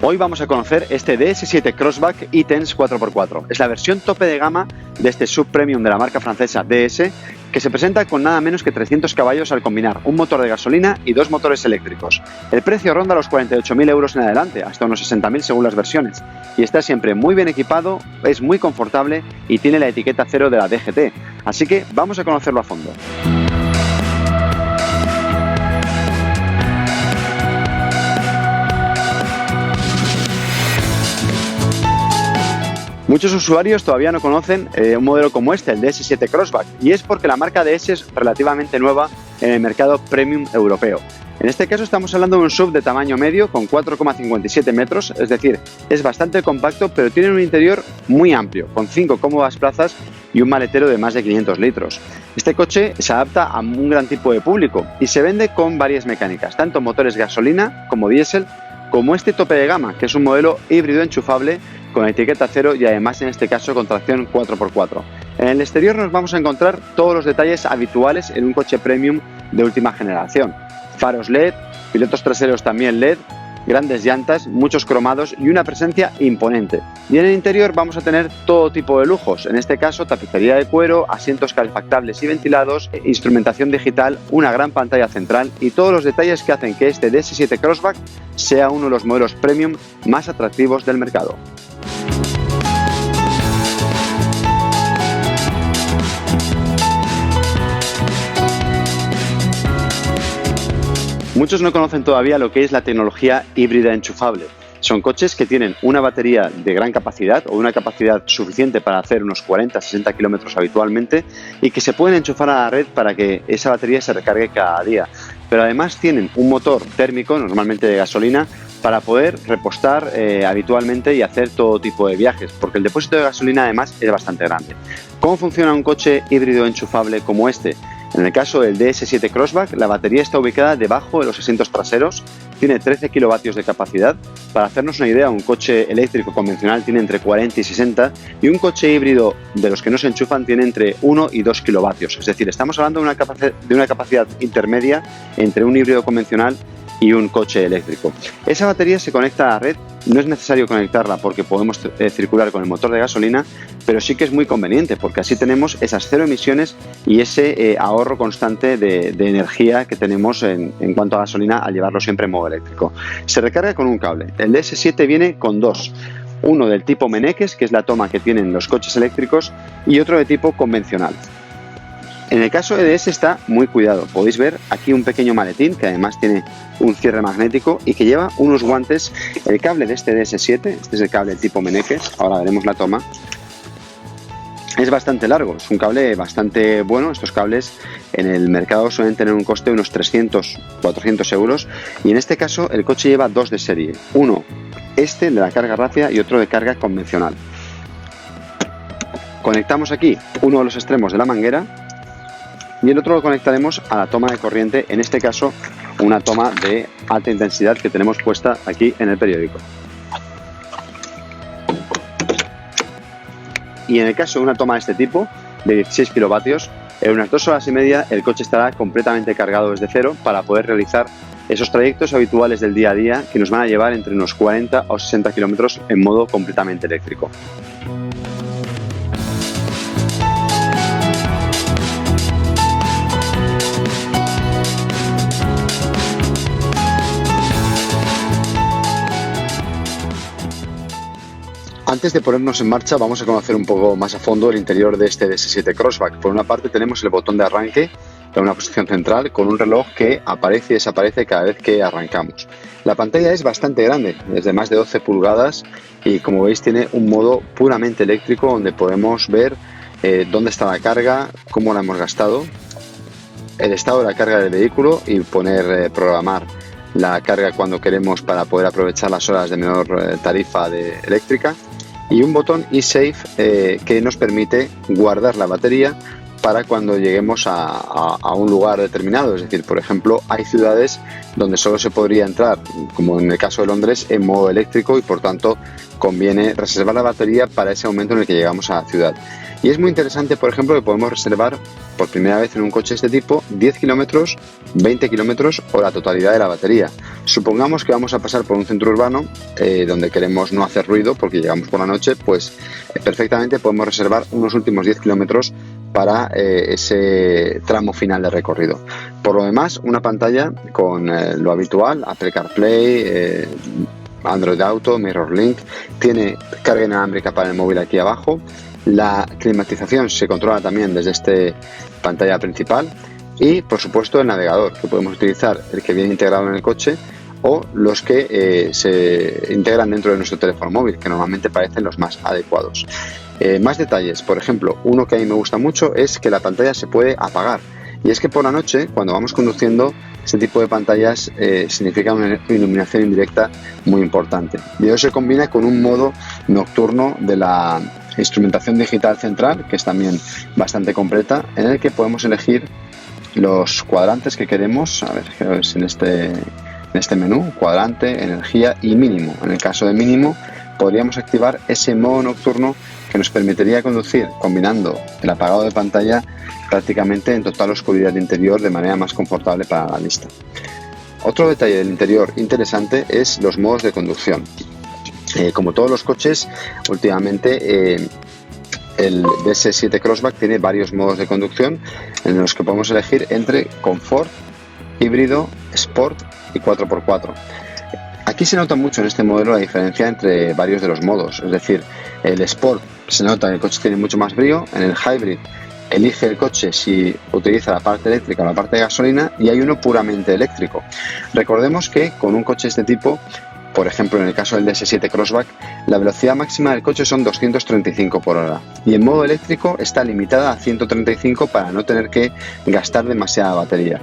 Hoy vamos a conocer este DS7 Crossback e-Tense 4x4. Es la versión tope de gama de este sub premium de la marca francesa DS, que se presenta con nada menos que 300 caballos al combinar un motor de gasolina y dos motores eléctricos. El precio ronda los 48.000 euros en adelante, hasta unos 60.000 según las versiones, y está siempre muy bien equipado, es muy confortable y tiene la etiqueta 0 de la DGT, así que vamos a conocerlo a fondo. Muchos usuarios todavía no conocen un modelo como este, el DS7 Crossback, y es porque la marca DS es relativamente nueva en el mercado premium europeo. En este caso estamos hablando de un SUV de tamaño medio con 4,57 metros, es decir, es bastante compacto, pero tiene un interior muy amplio, con 5 cómodas plazas y un maletero de más de 500 litros. Este coche se adapta a un gran tipo de público y se vende con varias mecánicas, tanto motores gasolina como diésel, como este tope de gama, que es un modelo híbrido enchufable con la etiqueta 0 y además en este caso con tracción 4x4. En el exterior nos vamos a encontrar todos los detalles habituales en un coche premium de última generación. Faros LED, pilotos traseros también LED, grandes llantas, muchos cromados y una presencia imponente. Y en el interior vamos a tener todo tipo de lujos, en este caso tapicería de cuero, asientos calefactables y ventilados, instrumentación digital, una gran pantalla central y todos los detalles que hacen que este DS7 Crossback sea uno de los modelos premium más atractivos del mercado. Muchos no conocen todavía lo que es la tecnología híbrida enchufable. Son coches que tienen una batería de gran capacidad o una capacidad suficiente para hacer unos 40-60 kilómetros habitualmente y que se pueden enchufar a la red para que esa batería se recargue cada día. Pero además tienen un motor térmico, normalmente de gasolina, para poder repostar habitualmente y hacer todo tipo de viajes, porque el depósito de gasolina además es bastante grande. ¿Cómo funciona un coche híbrido enchufable como este? En el caso del DS7 Crossback, la batería está ubicada debajo de los asientos traseros, tiene 13 kilovatios de capacidad. Para hacernos una idea, un coche eléctrico convencional tiene entre 40 y 60 y un coche híbrido de los que no se enchufan tiene entre 1 y 2 kilovatios. Es decir, estamos hablando de una capacidad intermedia entre un híbrido convencional y un coche eléctrico. Esa batería se conecta a la red, no es necesario conectarla porque podemos circular con el motor de gasolina, pero sí que es muy conveniente porque así tenemos esas cero emisiones y ese ahorro constante de energía que tenemos en cuanto a gasolina al llevarlo siempre en modo eléctrico. Se recarga con un cable. El DS7 viene con dos. Uno del tipo Meneques, que es la toma que tienen los coches eléctricos, y otro de tipo convencional. En el caso de DS está muy cuidado. Podéis ver aquí un pequeño maletín que además tiene un cierre magnético y que lleva unos guantes. El cable de este DS7, este es el cable tipo Meneques, ahora veremos la toma, es bastante largo, es un cable bastante bueno. Estos cables en el mercado suelen tener un coste de unos 300-400 euros y en este caso el coche lleva dos de serie, uno este de la carga rápida y otro de carga convencional. Conectamos aquí uno de los extremos de la manguera y el otro lo conectaremos a la toma de corriente, en este caso una toma de alta intensidad que tenemos puesta aquí en el periódico. Y en el caso de una toma de este tipo, de 16 kilovatios, en unas 2 horas y media el coche estará completamente cargado desde cero para poder realizar esos trayectos habituales del día a día que nos van a llevar entre unos 40 o 60 kilómetros en modo completamente eléctrico. Antes de ponernos en marcha vamos a conocer un poco más a fondo el interior de este DS7 Crossback. Por una parte tenemos el botón de arranque en una posición central con un reloj que aparece y desaparece cada vez que arrancamos. La pantalla es bastante grande, es de más de 12 pulgadas y como veis tiene un modo puramente eléctrico donde podemos ver dónde está la carga, cómo la hemos gastado, el estado de la carga del vehículo y programar la carga cuando queremos para poder aprovechar las horas de menor tarifa eléctrica. Y un botón eSafe que nos permite guardar la batería para cuando lleguemos a un lugar determinado. Es decir, por ejemplo, hay ciudades donde solo se podría entrar, como en el caso de Londres, en modo eléctrico, y por tanto conviene reservar la batería para ese momento en el que llegamos a la ciudad. Y es muy interesante, por ejemplo, que podemos reservar por primera vez en un coche de este tipo 10 kilómetros, 20 kilómetros o la totalidad de la batería. Supongamos que vamos a pasar por un centro urbano donde queremos no hacer ruido porque llegamos por la noche, pues perfectamente podemos reservar unos últimos 10 kilómetros para ese tramo final de recorrido. Por lo demás, una pantalla con lo habitual, Apple CarPlay, Android Auto, MirrorLink, tiene carga inalámbrica para el móvil aquí abajo. La climatización se controla también desde esta pantalla principal y, por supuesto, el navegador, que podemos utilizar el que viene integrado en el coche o los que se integran dentro de nuestro teléfono móvil, que normalmente parecen los más adecuados. Más detalles, por ejemplo, uno que a mí me gusta mucho es que la pantalla se puede apagar. Y es que por la noche, cuando vamos conduciendo, este tipo de pantallas significa una iluminación indirecta muy importante. Y eso se combina con un modo nocturno de la instrumentación digital central, que es también bastante completa, en el que podemos elegir los cuadrantes que queremos. A ver, es en este menú: cuadrante, energía y mínimo. En el caso de mínimo, podríamos activar ese modo nocturno que nos permitiría conducir combinando el apagado de pantalla prácticamente en total oscuridad interior de manera más confortable para la vista. Otro detalle del interior interesante es los modos de conducción. Como todos los coches, últimamente el DS7 Crossback tiene varios modos de conducción en los que podemos elegir entre Confort, Híbrido, Sport y 4x4. Aquí se nota mucho en este modelo la diferencia entre varios de los modos. Es decir, el Sport se nota que el coche tiene mucho más brío. En el Hybrid elige el coche si utiliza la parte eléctrica o la parte de gasolina, y hay uno puramente eléctrico. Recordemos que con un coche de este tipo, por ejemplo en el caso del DS7 Crossback, la velocidad máxima del coche son 235 por hora y en modo eléctrico está limitada a 135 para no tener que gastar demasiada batería.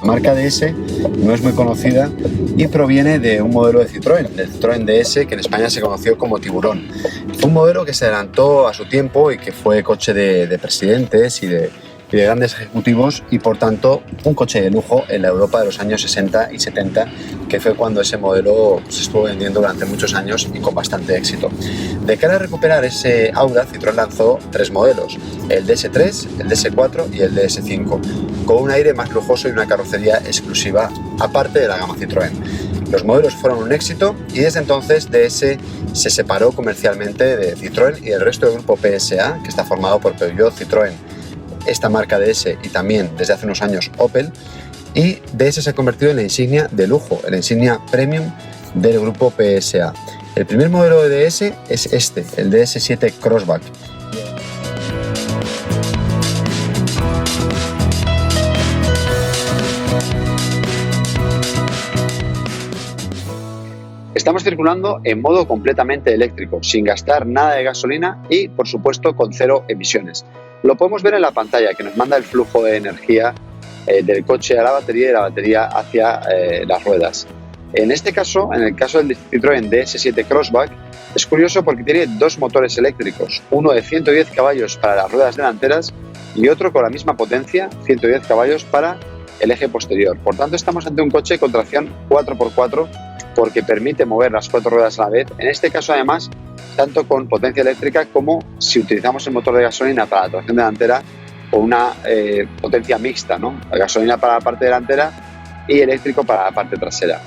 La marca DS no es muy conocida y proviene de un modelo de Citroën, del Citroën DS, que en España se conoció como Tiburón. Fue un modelo que se adelantó a su tiempo y que fue coche de presidentes y de grandes ejecutivos, y por tanto un coche de lujo en la Europa de los años 60 y 70, que fue cuando ese modelo se estuvo vendiendo durante muchos años y con bastante éxito. De cara a recuperar ese aura, Citroën lanzó 3 modelos: el DS3, el DS4 y el DS5, con un aire más lujoso y una carrocería exclusiva aparte de la gama Citroën. Los modelos fueron un éxito y desde entonces DS se separó comercialmente de Citroën y el resto del grupo PSA, que está formado por Peugeot, Citroën, esta marca DS y también desde hace unos años Opel, y DS se ha convertido en la insignia de lujo, en la insignia premium del grupo PSA. El primer modelo de DS es este, el DS7 Crossback. Estamos circulando en modo completamente eléctrico, sin gastar nada de gasolina y, por supuesto, con 0 emisiones. Lo podemos ver en la pantalla, que nos manda el flujo de energía del coche a la batería y de la batería hacia las ruedas. En este caso, en el caso del Citroën DS7 Crossback, es curioso porque tiene 2 motores eléctricos, uno de 110 caballos para las ruedas delanteras y otro con la misma potencia, 110 caballos, para el eje posterior. Por tanto, estamos ante un coche con tracción 4x4 porque permite mover las 4 ruedas a la vez. En este caso, además, tanto con potencia eléctrica como si utilizamos el motor de gasolina para la tracción delantera o una potencia mixta, ¿no? La gasolina para la parte delantera y eléctrico para la parte trasera.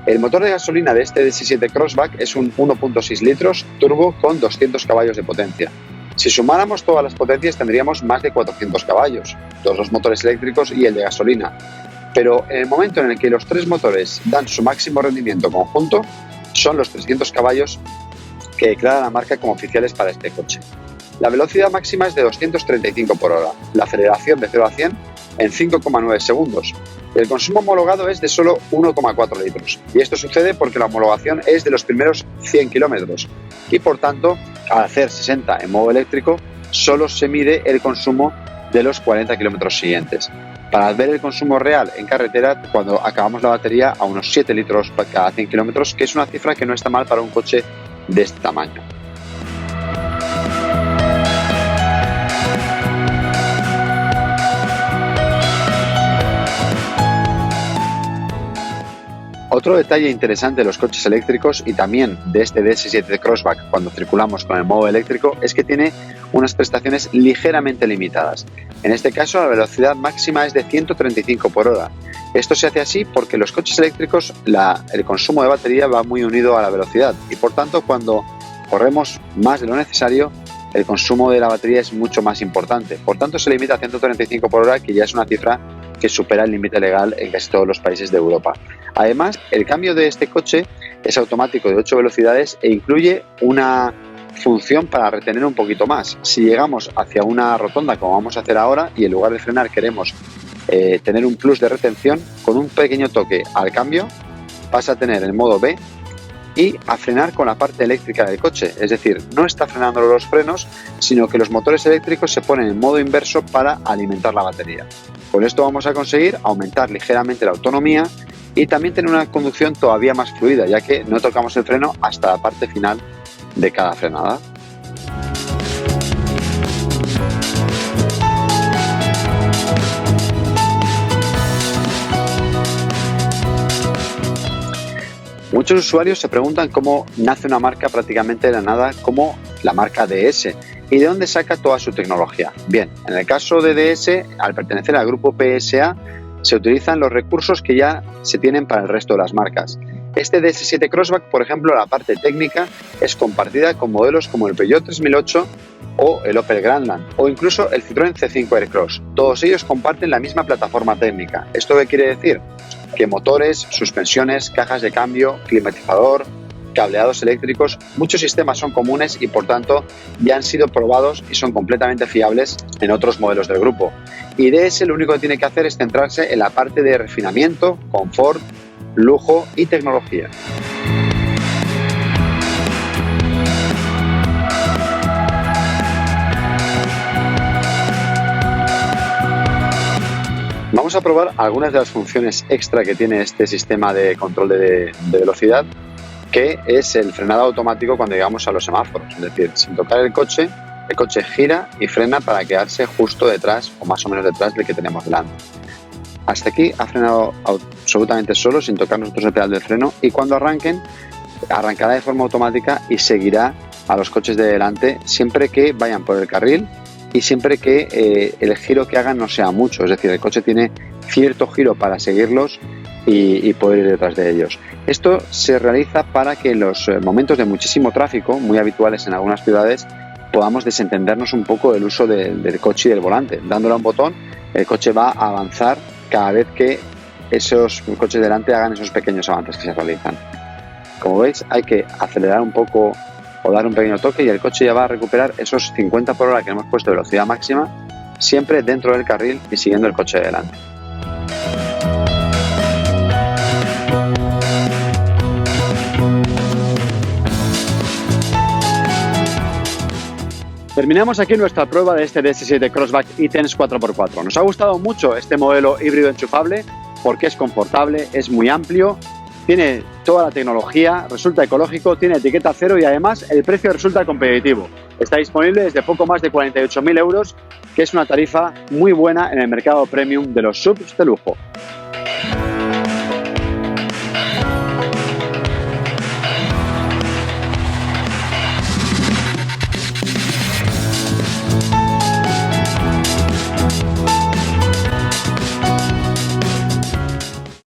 El motor de gasolina de este DS7 Crossback es un 1.6 litros turbo con 200 caballos de potencia. Si sumáramos todas las potencias tendríamos más de 400 caballos, todos los motores eléctricos y el de gasolina. Pero en el momento en el que los 3 motores dan su máximo rendimiento conjunto, son los 300 caballos que declara la marca como oficiales para este coche. La velocidad máxima es de 235 por hora, la aceleración de 0 a 100 en 5,9 segundos. El consumo homologado es de solo 1,4 litros y esto sucede porque la homologación es de los primeros 100 kilómetros y por tanto, al hacer 60 en modo eléctrico, solo se mide el consumo de los 40 kilómetros siguientes. Para ver el consumo real en carretera, cuando acabamos la batería, a unos 7 litros cada 100 kilómetros, que es una cifra que no está mal para un coche de este tamaño. Otro detalle interesante de los coches eléctricos y también de este DS7 Crossback cuando circulamos con el modo eléctrico es que tiene unas prestaciones ligeramente limitadas. En este caso, la velocidad máxima es de 135 por hora. Esto se hace así porque los coches eléctricos el consumo de batería va muy unido a la velocidad y por tanto cuando corremos más de lo necesario el consumo de la batería es mucho más importante. Por tanto se limita a 135 por hora, que ya es una cifra que supera el límite legal en casi todos los países de Europa. Además, el cambio de este coche es automático de 8 velocidades e incluye una función para retener un poquito más. Si llegamos hacia una rotonda, como vamos a hacer ahora, y en lugar de frenar queremos tener un plus de retención, con un pequeño toque al cambio vas a tener el modo B y a frenar con la parte eléctrica del coche. Es decir, no está frenando los frenos, sino que los motores eléctricos se ponen en modo inverso para alimentar la batería. Con esto vamos a conseguir aumentar ligeramente la autonomía y también tener una conducción todavía más fluida, ya que no tocamos el freno hasta la parte final de cada frenada. Muchos usuarios se preguntan cómo nace una marca prácticamente de la nada como la marca DS y de dónde saca toda su tecnología. Bien, en el caso de DS, al pertenecer al grupo PSA, se utilizan los recursos que ya se tienen para el resto de las marcas. Este DS7 Crossback, por ejemplo, la parte técnica es compartida con modelos como el Peugeot 3008 o el Opel Grandland o incluso el Citroën C5 Aircross. Todos ellos comparten la misma plataforma técnica. ¿Esto qué quiere decir? Que motores, suspensiones, cajas de cambio, climatizador, cableados eléctricos, muchos sistemas son comunes y por tanto ya han sido probados y son completamente fiables en otros modelos del grupo. Y DS lo único que tiene que hacer es centrarse en la parte de refinamiento, confort, lujo y tecnología. Vamos a probar algunas de las funciones extra que tiene este sistema de control de velocidad, que es el frenado automático cuando llegamos a los semáforos. Es decir, sin tocar el coche gira y frena para quedarse justo detrás o más o menos detrás del que tenemos delante. Hasta aquí ha frenado absolutamente solo, sin tocar nosotros el pedal del freno, y cuando arrancará de forma automática y seguirá a los coches de delante siempre que vayan por el carril y siempre que el giro que hagan no sea mucho. Es decir, el coche tiene cierto giro para seguirlos y poder ir detrás de ellos. Esto se realiza para que en los momentos de muchísimo tráfico, muy habituales en algunas ciudades, podamos desentendernos un poco del uso del coche y del volante. Dándole a un botón, el coche va a avanzar cada vez que esos coches delante hagan esos pequeños avances que se realizan. Como veis, hay que acelerar un poco o dar un pequeño toque y el coche ya va a recuperar esos 50 por hora que hemos puesto de velocidad máxima, siempre dentro del carril y siguiendo el coche de delante. Terminamos aquí nuestra prueba de este DS7 Crossback e-Tense 4x4. Nos ha gustado mucho este modelo híbrido enchufable porque es confortable, es muy amplio, tiene toda la tecnología, resulta ecológico, tiene etiqueta cero y además el precio resulta competitivo. Está disponible desde poco más de 48.000 euros, que es una tarifa muy buena en el mercado premium de los SUVs de lujo.